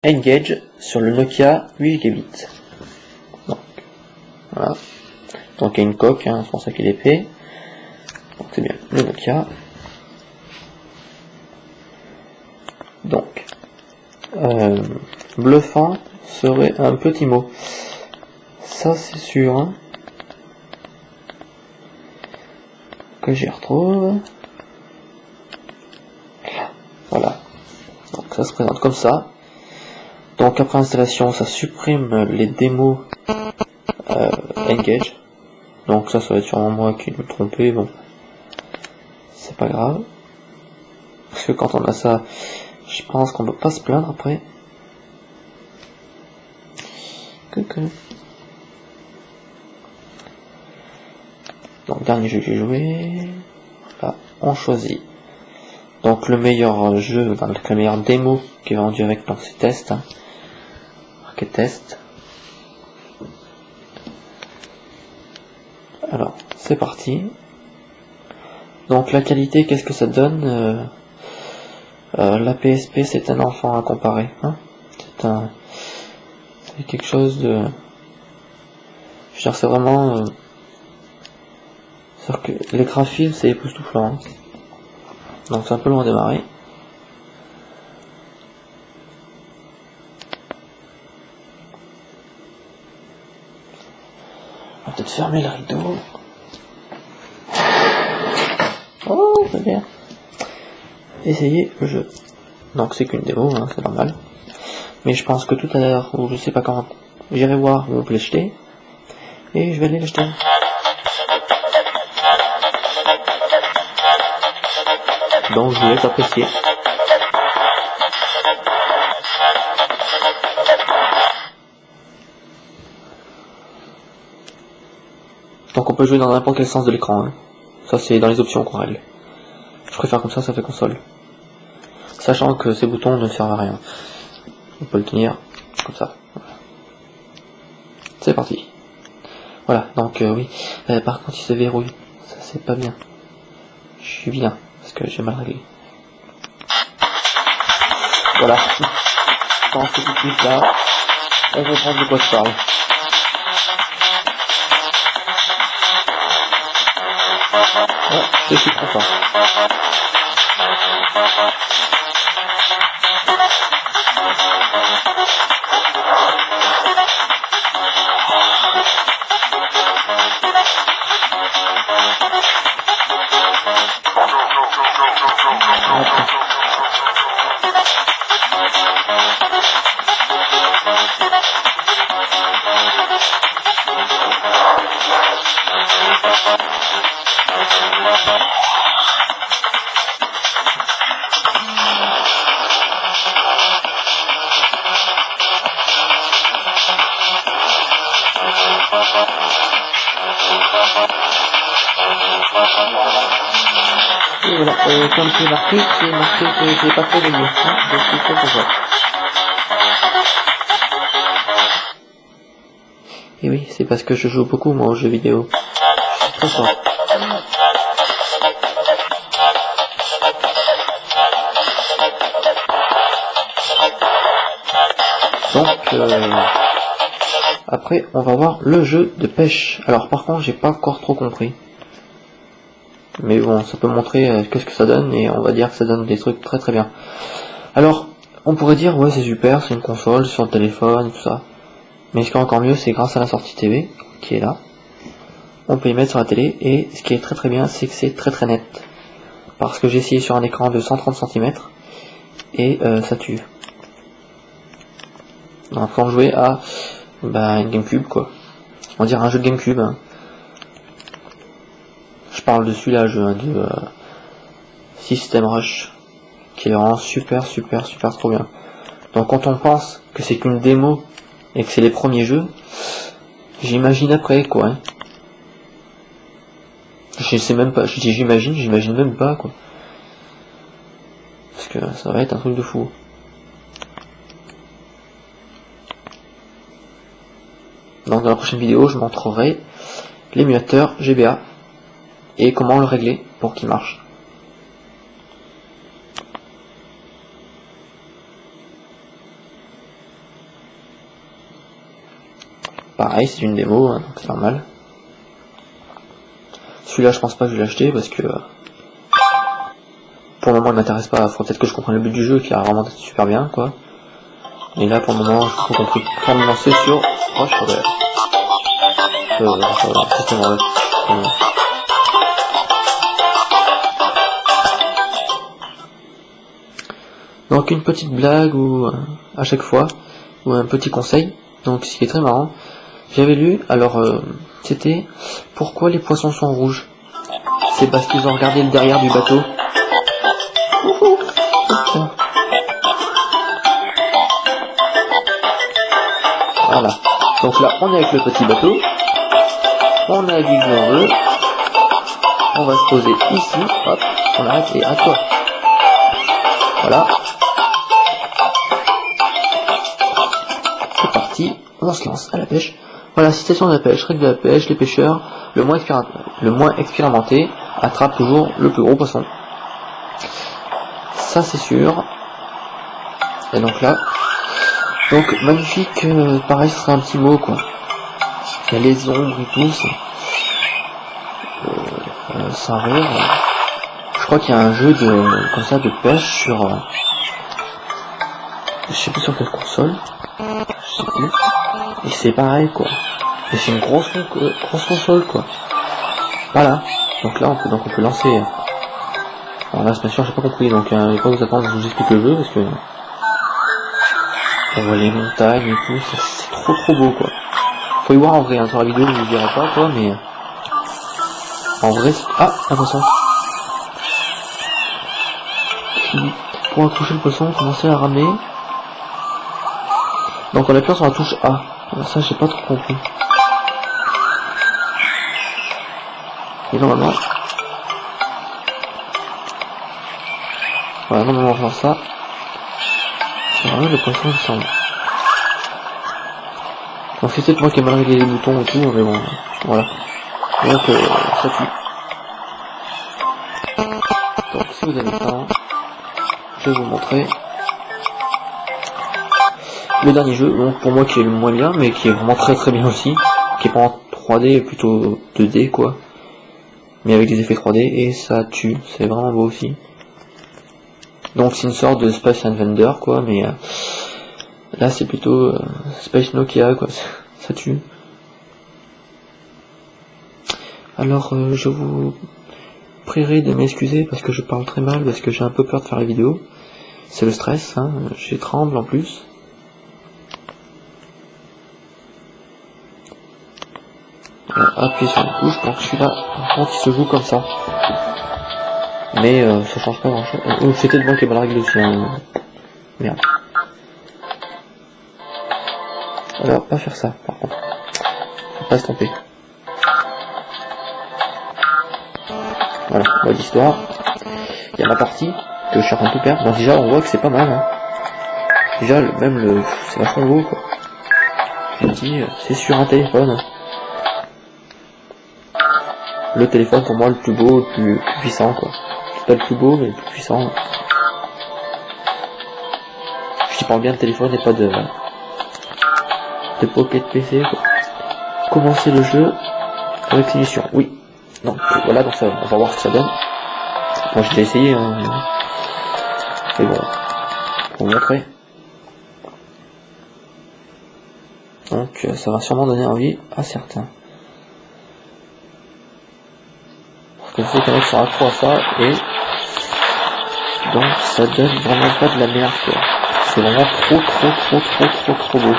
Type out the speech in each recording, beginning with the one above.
Engage sur le Nokia 8 Gigabit. Donc, voilà. Donc il y a une coque, hein, c'est pour ça qu'il est épais. Donc c'est bien, le Nokia. Donc, bluffant serait un petit mot. Ça c'est sûr. Hein, que j'y retrouve. Voilà. Donc ça se présente comme ça. Donc après installation, ça supprime les démos Engage. Donc ça va être sûrement moi qui me trompé, bon. C'est pas grave. Parce que quand on a ça, je pense qu'on peut pas se plaindre après. Donc dernier jeu que j'ai joué. Là, on choisit. Donc le meilleur jeu, la meilleure démo qui est vendue avec donc c'est test. Hein. Marqué test. Alors, c'est parti. Donc la qualité, qu'est-ce que ça donne la PSP, c'est un enfant à comparer. Hein, c'est quelque chose de... Je veux dire, c'est vraiment... c'est-à-dire que les graphismes, c'est époustouflant. Hein. Donc c'est un peu long à démarrer. On va peut-être fermer le rideau. Oh, c'est bien. Essayez le jeu. Donc c'est qu'une démo, hein, c'est normal. Mais je pense que tout à l'heure, ou je sais pas quand, j'irai voir où on peut l'acheter. Et je vais aller l'acheter. Donc je vous laisse apprécier. Donc on peut jouer dans n'importe quel sens de l'écran. Hein. Ça c'est dans les options qu'on règle. Je préfère comme ça fait console. Sachant que ces boutons ne servent à rien. On peut le tenir comme ça. Voilà. C'est parti. Voilà, donc oui. Par contre il se verrouille. Ça c'est pas bien. Je suis vilain, parce que j'ai mal réglé. Voilà. Dans ce petit là, on comprend de quoi je parle. Ouais, je suis content. Et voilà, comme c'est marqué que j'ai pas fait de mieux, hein, je suis très content. Et oui, c'est parce que je joue beaucoup moi aux jeux vidéo. Je suis très fort. Donc, après, on va voir le jeu de pêche. Alors par contre, j'ai pas encore trop compris. Mais bon, ça peut montrer qu'est-ce que ça donne, et on va dire que ça donne des trucs très très bien. Alors, on pourrait dire, ouais c'est super, c'est une console, sur le téléphone, tout ça. Mais ce qui est encore mieux, c'est grâce à la sortie TV, qui est là. On peut y mettre sur la télé, et ce qui est très très bien, c'est que c'est très très net. Parce que j'ai essayé sur un écran de 130 cm, et ça tue. Donc faut jouer à une GameCube quoi. On dirait un jeu de GameCube. Hein. Je parle de celui-là, de System Rush, qui est vraiment super trop bien. Donc quand on pense que c'est qu'une démo et que c'est les premiers jeux, j'imagine après quoi. Hein. Je sais même pas, je dis j'imagine même pas quoi. Parce que ça va être un truc de fou. Donc dans la prochaine vidéo, je montrerai l'émulateur GBA et comment le régler pour qu'il marche. Pareil, c'est une démo, hein, donc c'est normal. Celui-là, je pense pas que je vais l'acheter parce que pour le moment, il m'intéresse pas. Faut peut-être que je comprenne le but du jeu qui a vraiment été super bien, quoi. Et là, pour le moment, je peux compris faire me lancer sur Rush Rover. System Rush. Donc une petite blague ou à chaque fois, ou un petit conseil. Donc ce qui est très marrant, j'avais lu, alors c'était pourquoi les poissons sont rouges. C'est parce qu'ils ont regardé le derrière du bateau. Voilà. Donc là, on est avec le petit bateau. On a dit que l'on veut. On va se poser ici. Hop, on arrête et à toi. Voilà. C'est parti. On se lance à la pêche. Voilà, citation de la pêche, règle de la pêche, les pêcheurs, le moins expérimenté attrape toujours le plus gros poisson. Ça c'est sûr. Et donc là, donc magnifique, pareil ce sera un petit mot quoi. Il y a les ombres et tout, sans rire. Je crois qu'il y a un jeu de comme ça de pêche sur, je sais plus sur quelle console, je sais plus. Et c'est pareil quoi. Et c'est une grosse console quoi. Voilà. Donc là on peut lancer. Alors là, bien sûr, j'ai pas compris, donc il ne faut pas vous attendre, je vous explique le jeu, parce que on voit les montagnes et tout, c'est trop beau, quoi. Faut y voir en vrai, hein, sur la vidéo, je vous dirai pas, quoi, mais en vrai, ah, attention. Pour accrocher le poisson, commencer à ramener. Donc on appuie sur la touche A. Alors ça, j'ai pas trop compris. Et normalement... Voilà, normalement on va faire ça. C'est vraiment le poisson il semble. Donc c'est peut-être moi qui ai mal réglé les boutons et tout, mais bon, voilà. Donc ça tue. Donc si vous avez le temps, je vais vous montrer le dernier jeu, donc pour moi qui est le moins bien, mais qui est vraiment très bien aussi, qui est pas en 3D, plutôt 2D quoi, mais avec des effets 3D, et ça tue, c'est vraiment beau aussi. Donc c'est une sorte de Space Invader quoi, mais là c'est plutôt Space Nokia quoi, ça tue. Alors je vous prierai de m'excuser parce que je parle très mal, parce que j'ai un peu peur de faire la vidéo. C'est le stress, hein, j'ai tremble en plus. Appuyez sur une touche, donc celui-là par contre il se joue comme ça. Mais ça change pas grand chose. C'était le bon qui est mal réglé aussi, hein. Merde. Alors, pas faire ça, par contre. Faut pas se tromper. Voilà, mode histoire. Il y a ma partie, que je suis en train de tout perdre. Donc déjà, on voit que c'est pas mal, hein. Déjà, c'est vachement beau, quoi. Je me dis, c'est sur un téléphone. Le téléphone, pour moi, le plus beau, le plus puissant, quoi. Pas le plus beau, mais le plus puissant. Je parle bien de téléphone et pas de Pocket PC, quoi. Commencer le jeu avec finition. Oui. Donc voilà, donc ça, on va voir ce que ça donne. Moi j'ai déjà essayé, hein. Mais bon, pour vous montrer. Donc ça va sûrement donner envie à certains. Parce que je sais qu'il y en a qui sont accro à ça, et donc ça donne vraiment pas de la merde quoi. C'est vraiment trop beau.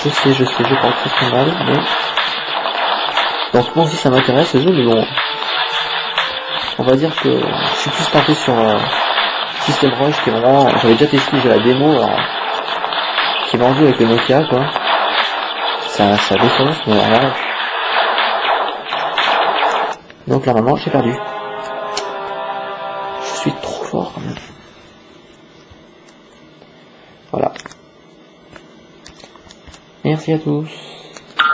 Je sais, je parle très mal, mais... Donc moi aussi ça m'intéresse ce jeu, mais bon... On va dire que je suis plus tenté sur System Rush, qui est vraiment... J'avais déjà testé la démo, alors... qui est vendu avec le Nokia, quoi. Ça défonce, mais alors... Donc là maintenant, j'ai perdu. Je suis trop fort quand même. Voilà. Merci à tous.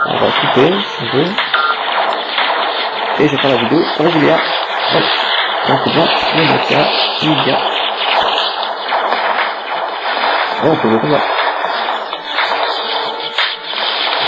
On va couper, si on veut. Et je vais faire la vidéo régulière. Voilà. Donc bien, le Nokia, Lydia. Et on peut le combat.